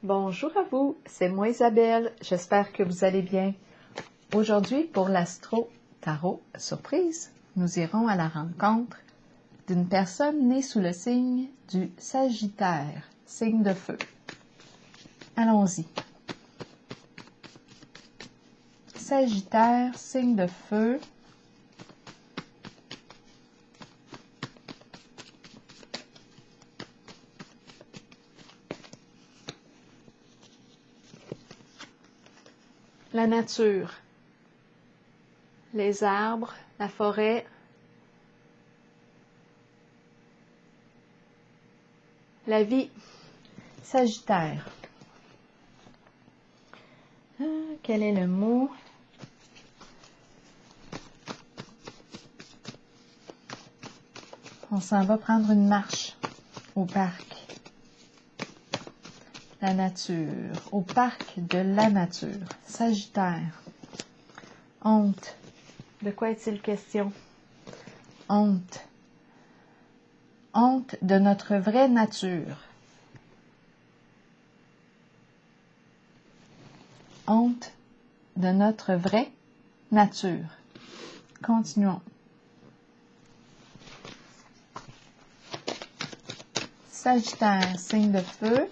Bonjour à vous, c'est moi Isabelle, j'espère que vous allez bien. Aujourd'hui, pour l'Astro Tarot Surprise, nous irons à la rencontre d'une personne née sous le signe du Sagittaire, signe de feu. Allons-y. Sagittaire, signe de feu. La nature, les arbres, la forêt, la vie. Sagittaire. Quel est le mot? On s'en va prendre une marche au parc. La nature, au parc de la nature. Sagittaire. Honte. De quoi est-il question? Honte. Honte de notre vraie nature. Honte de notre vraie nature. Continuons. Sagittaire, signe de feu.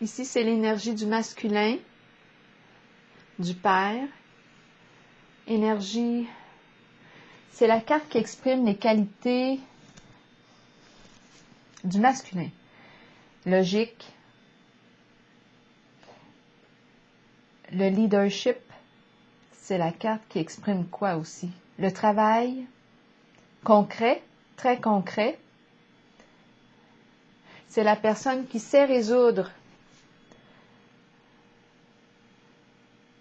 Ici, c'est l'énergie du masculin, du père. Énergie, c'est la carte qui exprime les qualités du masculin. Logique, le leadership, c'est la carte qui exprime quoi aussi? Le travail, concret, très concret. C'est la personne qui sait résoudre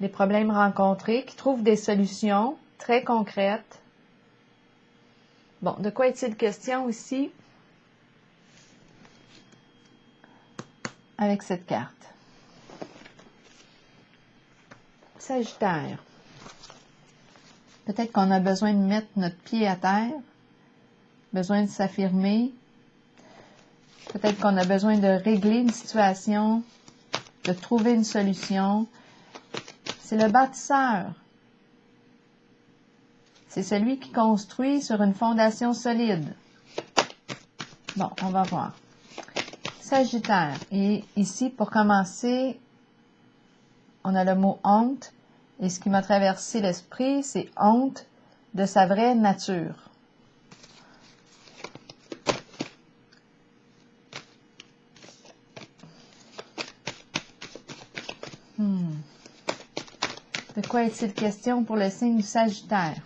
les problèmes rencontrés, qui trouve des solutions très concrètes. Bon, de quoi est-il question ici avec cette carte? Sagittaire. Peut-être qu'on a besoin de mettre notre pied à terre, besoin de s'affirmer. Peut-être qu'on a besoin de régler une situation, de trouver une solution. C'est le bâtisseur. C'est celui qui construit sur une fondation solide. Bon, on va voir. Sagittaire. Et ici, pour commencer, on a le mot honte. Et ce qui m'a traversé l'esprit, c'est honte de sa vraie nature. De quoi est-il question pour le signe du Sagittaire?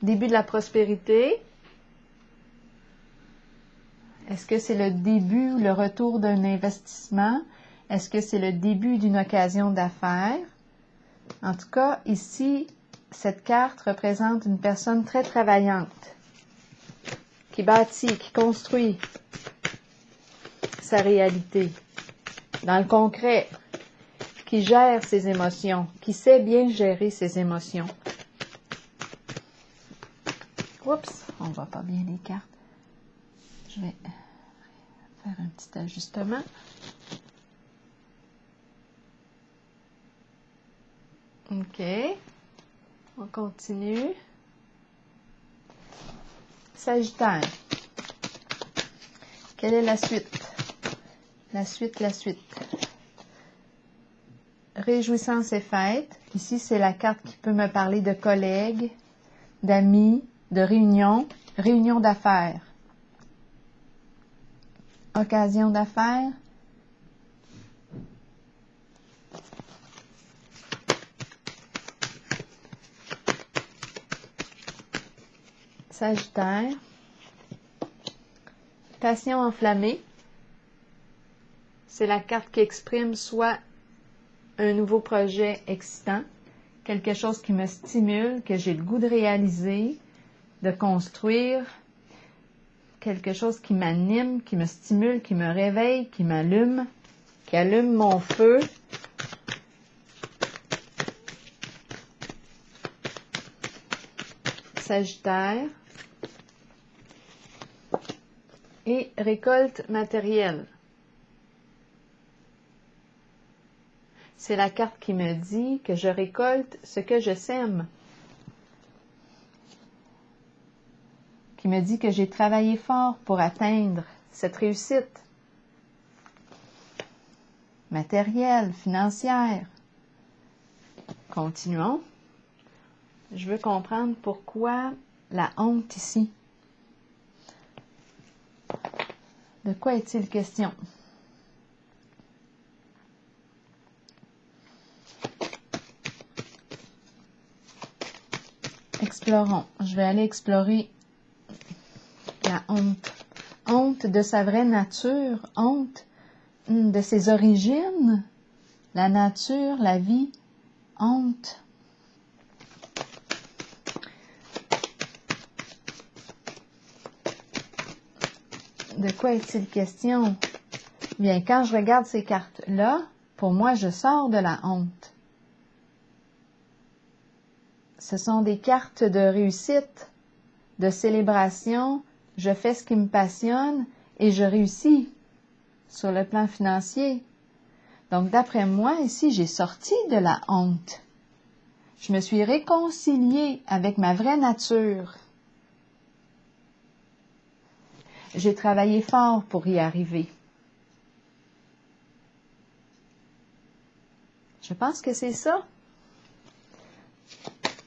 Début de la prospérité. Est-ce que c'est le début ou le retour d'un investissement? Est-ce que c'est le début d'une occasion d'affaires? En tout cas, ici, cette carte représente une personne très travaillante, qui bâtit, qui construit sa réalité, dans le concret, qui gère ses émotions, qui sait bien gérer ses émotions. Oups, on ne voit pas bien les cartes. Je vais faire un petit ajustement. OK. On continue. Sagittaire. Quelle est la suite? La suite. Réjouissance et fête. Ici, c'est la carte qui peut me parler de collègues, d'amis, de réunions, réunions d'affaires. Occasion d'affaires. Sagittaire. Passion enflammée. C'est la carte qui exprime soit un nouveau projet excitant, quelque chose qui me stimule, que j'ai le goût de réaliser, de construire, quelque chose qui m'anime, qui me stimule, qui me réveille, qui m'allume, qui allume mon feu. Sagittaire. Et récolte matérielle. C'est la carte qui me dit que je récolte ce que je sème. Qui me dit que j'ai travaillé fort pour atteindre cette réussite matérielle, financière. Continuons. Je veux comprendre pourquoi la honte ici. De quoi est-il question? Explorons. Je vais aller explorer la honte. Honte de sa vraie nature, honte de ses origines, la nature, la vie, honte. De quoi est-il question? Bien, quand je regarde ces cartes-là, pour moi, je sors de la honte. Ce sont des cartes de réussite, de célébration. Je fais ce qui me passionne et je réussis sur le plan financier. Donc, d'après moi, ici, j'ai sorti de la honte. Je me suis réconciliée avec ma vraie nature. J'ai travaillé fort pour y arriver. Je pense que c'est ça.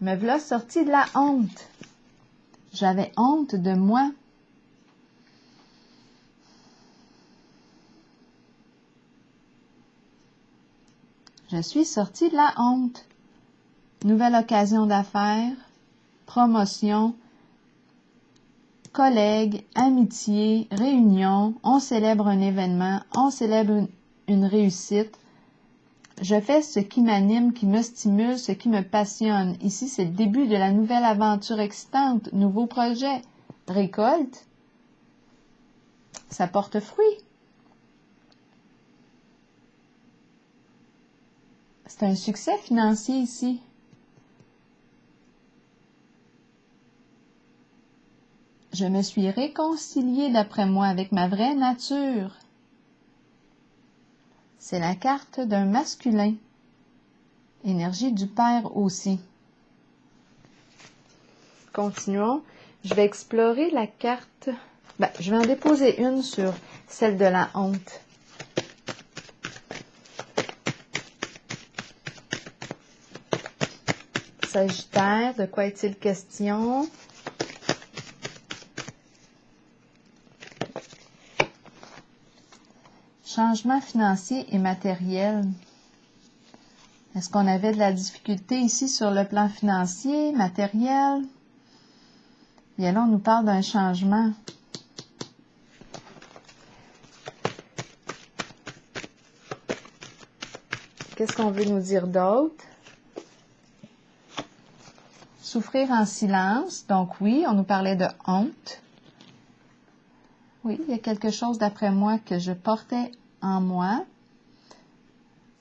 Me voilà sortie de la honte. J'avais honte de moi. Je suis sortie de la honte. Nouvelle occasion d'affaires, promotion, collègues, amitié, réunion, on célèbre un événement, on célèbre une réussite. Je fais ce qui m'anime, qui me stimule, ce qui me passionne. Ici, c'est le début de la nouvelle aventure excitante, nouveau projet, récolte. Ça porte fruit. C'est un succès financier ici. Je me suis réconciliée, d'après moi, avec ma vraie nature. C'est la carte d'un masculin. Énergie du père aussi. Continuons. Je vais explorer la carte. Je vais en déposer une sur celle de la honte. Sagittaire, de quoi est-il question? Changement financier et matériel. Est-ce qu'on avait de la difficulté ici sur le plan financier, matériel? Bien là, on nous parle d'un changement. Qu'est-ce qu'on veut nous dire d'autre? Souffrir en silence. Donc oui, on nous parlait de honte. Oui, il y a quelque chose d'après moi que je portais en moi.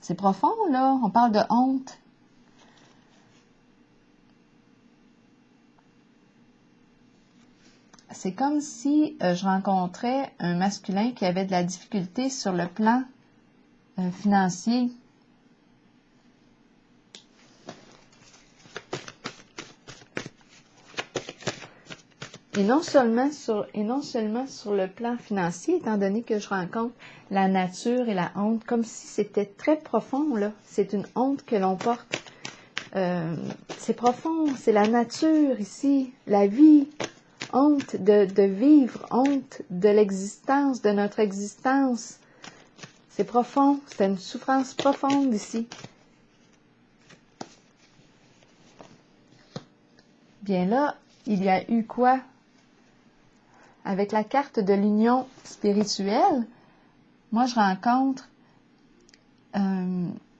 C'est profond, là. On parle de honte. C'est comme si je rencontrais un masculin qui avait de la difficulté sur le plan financier. Et non seulement sur le plan financier, étant donné que je rencontre la nature et la honte, comme si c'était très profond, là. C'est une honte que l'on porte. C'est profond, c'est la nature ici, la vie. Honte de vivre, honte de l'existence, de notre existence. C'est profond, c'est une souffrance profonde ici. Bien là, il y a eu quoi? Avec la carte de l'union spirituelle, moi je rencontre,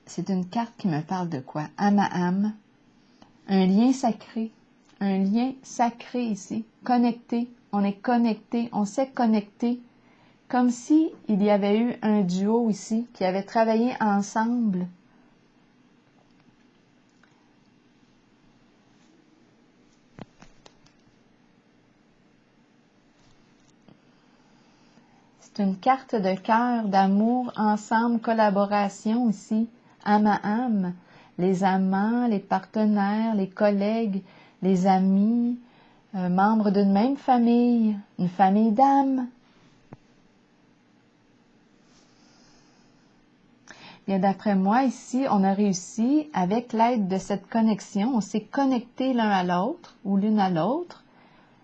c'est une carte qui me parle de quoi? Âme à âme, un lien sacré ici, connecté, on s'est connecté, comme si il y avait eu un duo ici qui avait travaillé ensemble. C'est une carte de cœur, d'amour, ensemble, collaboration ici, âme à âme. Les amants, les partenaires, les collègues, les amis, membres d'une même famille, une famille d'âmes. Bien, d'après moi, ici, on a réussi, avec l'aide de cette connexion, on s'est connecté l'un à l'autre ou l'une à l'autre.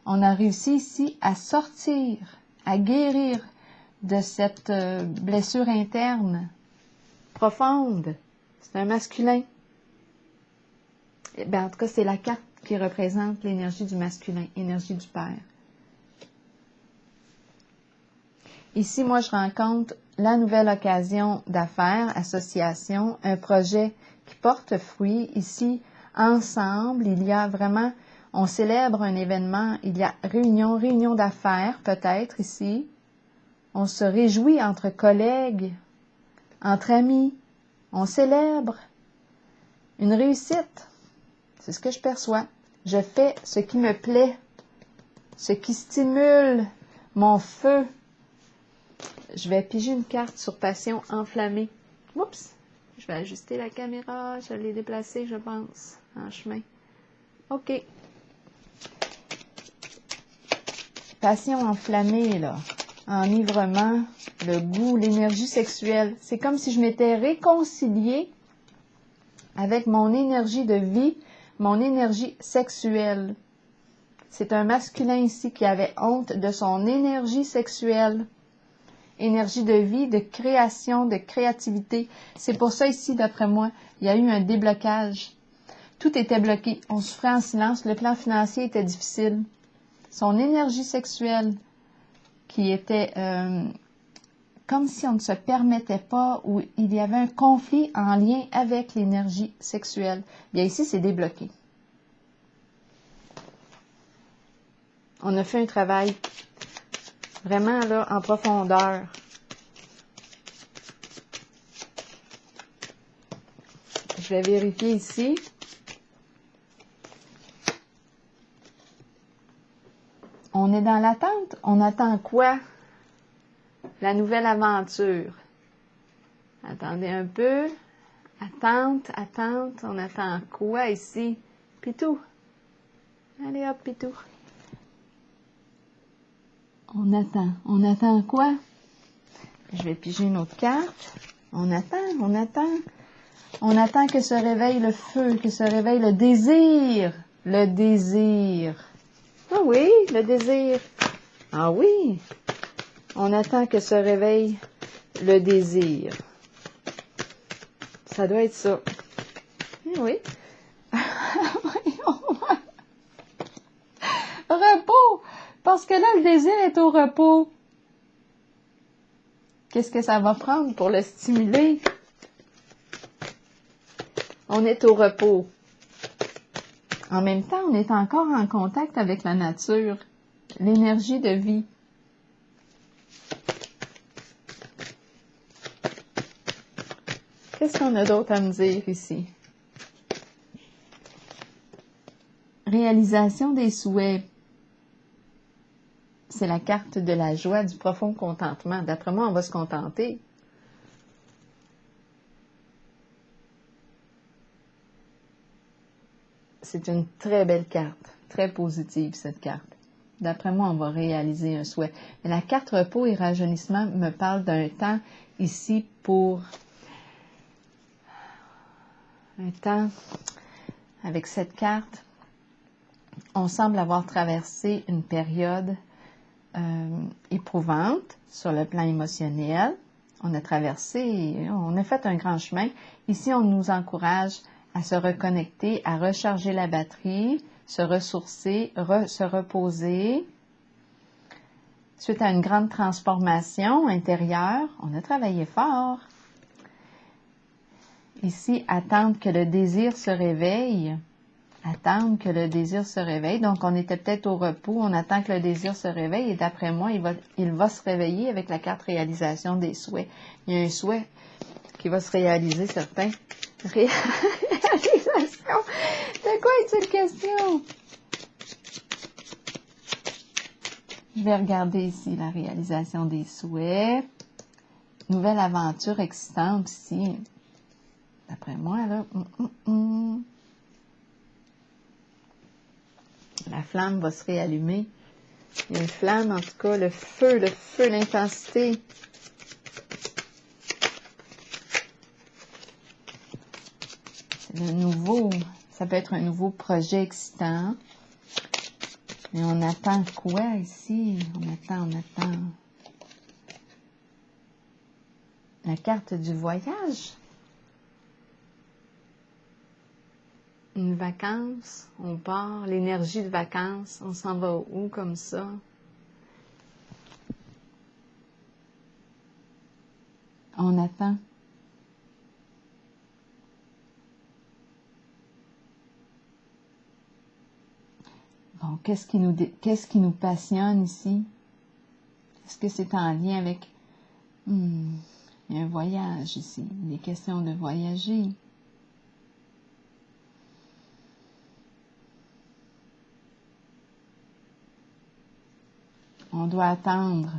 On a réussi ici à sortir, à guérir de cette blessure interne profonde. C'est un masculin. En tout cas, c'est la carte qui représente l'énergie du masculin, énergie du père. Ici, moi, je rencontre la nouvelle occasion d'affaires, association, un projet qui porte fruit. Ici, ensemble, il y a vraiment, on célèbre un événement, il y a réunion d'affaires peut-être ici. On se réjouit entre collègues, entre amis. On célèbre une réussite. C'est ce que je perçois. Je fais ce qui me plaît, ce qui stimule mon feu. Je vais piger une carte sur passion enflammée. Oups! Je vais ajuster la caméra. Je l'ai déplacée, je pense, en chemin. OK. Passion enflammée, là. Enivrement, le goût, l'énergie sexuelle. C'est comme si je m'étais réconciliée avec mon énergie de vie, mon énergie sexuelle. C'est un masculin ici qui avait honte de son énergie sexuelle. Énergie de vie, de création, de créativité. C'est pour ça ici, d'après moi, il y a eu un déblocage. Tout était bloqué. On souffrait en silence. Le plan financier était difficile. Son énergie sexuelle, qui était comme si on ne se permettait pas, ou il y avait un conflit en lien avec l'énergie sexuelle. Bien ici, c'est débloqué. On a fait un travail vraiment là en profondeur. Je vais vérifier ici. On est dans l'attente. On attend quoi? La nouvelle aventure. Attendez un peu. Attente. On attend quoi ici? Pitou. Allez hop, Pitou. On attend quoi? Je vais piger une autre carte. On attend. On attend que se réveille le feu, que se réveille le désir. Le désir. Ah oui, le désir. Ah oui. On attend que se réveille le désir. Ça doit être ça. Oui. Repos. Parce que là, le désir est au repos. Qu'est-ce que ça va prendre pour le stimuler? On est au repos. En même temps, on est encore en contact avec la nature, l'énergie de vie. Qu'est-ce qu'on a d'autre à me dire ici? Réalisation des souhaits. C'est la carte de la joie, du profond contentement. D'après moi, on va se contenter. C'est une très belle carte, très positive cette carte. D'après moi, on va réaliser un souhait. Mais la carte repos et rajeunissement me parle d'un temps ici pour un temps avec cette carte. On semble avoir traversé une période éprouvante sur le plan émotionnel. On a fait un grand chemin. Ici, on nous encourage à se reconnecter, à recharger la batterie, se ressourcer, se reposer. Suite à une grande transformation intérieure, on a travaillé fort. Ici, attendre que le désir se réveille. Attendre que le désir se réveille. Donc, on était peut-être au repos, on attend que le désir se réveille et d'après moi, il va se réveiller avec la carte réalisation des souhaits. Il y a un souhait qui va se réaliser, certain. Réalisation. De quoi est-il question? Je vais regarder ici la réalisation des souhaits. Nouvelle aventure excitante ici. D'après moi, là. La flamme va se réallumer. Il y a une flamme, en tout cas, le feu, l'intensité. C'est le nouveau, ça peut être un nouveau projet excitant. Mais on attend quoi ici? On attend. La carte du voyage. Une vacance, on part, l'énergie de vacances, on s'en va où comme ça? On attend. Bon, qu'est-ce qui nous passionne ici? Est-ce que c'est en lien avec... il y a un voyage ici, il est question de voyager. On doit attendre.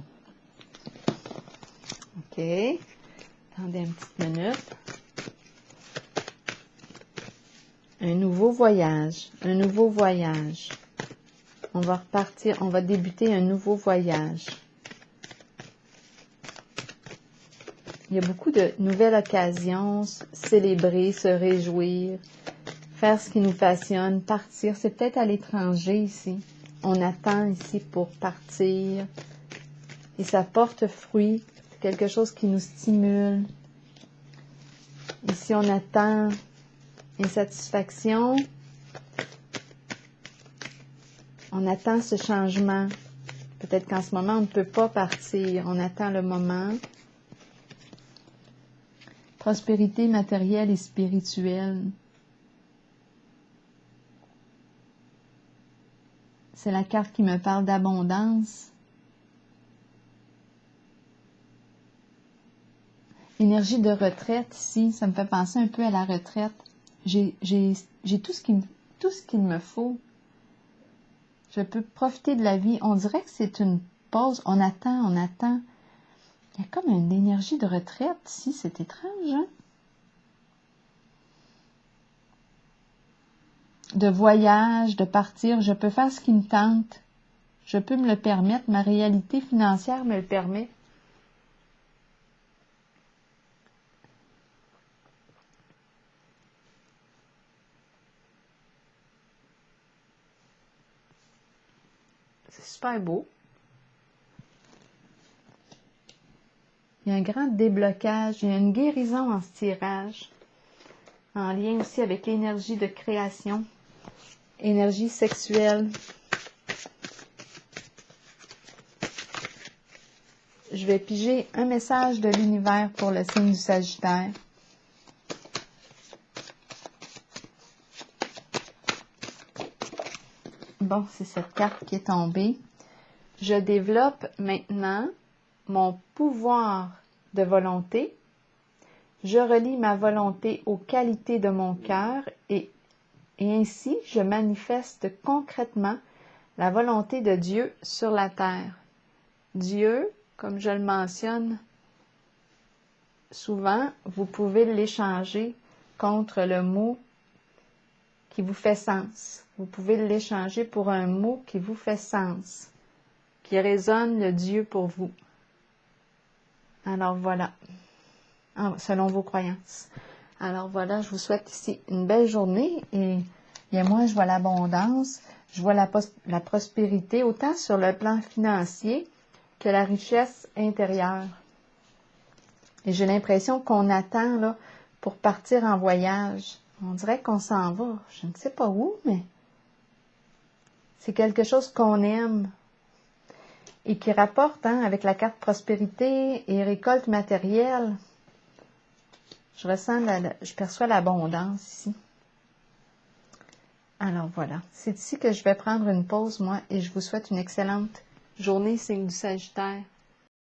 OK. Attendez une petite minute. Un nouveau voyage. On va repartir, on va débuter un nouveau voyage. Il y a beaucoup de nouvelles occasions, célébrer, se réjouir, faire ce qui nous passionne, partir. C'est peut-être à l'étranger ici. On attend ici pour partir et ça porte fruit. C'est quelque chose qui nous stimule. Ici, on attend insatisfaction. On attend ce changement. Peut-être qu'en ce moment, on ne peut pas partir. On attend le moment. Prospérité matérielle et spirituelle. C'est la carte qui me parle d'abondance. Énergie de retraite ici, ça me fait penser un peu à la retraite. J'ai tout ce qu'il me faut. Je peux profiter de la vie. On dirait que c'est une pause. On attend. Il y a comme une énergie de retraite ici. C'est étrange, hein? De voyage, de partir. Je peux faire ce qui me tente. Je peux me le permettre. Ma réalité financière me le permet. C'est super beau. Il y a un grand déblocage, il y a une guérison en ce tirage, en lien aussi avec l'énergie de création, énergie sexuelle. Je vais piger un message de l'univers pour le signe du Sagittaire. Bon, c'est cette carte qui est tombée. Je développe maintenant mon pouvoir de volonté. Je relie ma volonté aux qualités de mon cœur et ainsi je manifeste concrètement la volonté de Dieu sur la terre. Dieu, comme je le mentionne souvent, vous pouvez l'échanger contre le mot qui vous fait sens. Vous pouvez l'échanger pour un mot qui vous fait sens, qui résonne le Dieu pour vous. Alors voilà, selon vos croyances. Alors voilà, je vous souhaite ici une belle journée et moi je vois l'abondance, je vois la prospérité autant sur le plan financier que la richesse intérieure. Et j'ai l'impression qu'on attend là pour partir en voyage. On dirait qu'on s'en va, je ne sais pas où, mais c'est quelque chose qu'on aime. Et qui rapporte avec la carte prospérité et récolte matérielle. Je perçois l'abondance ici. Alors voilà, c'est ici que je vais prendre une pause, moi, et je vous souhaite une excellente journée, signe du Sagittaire.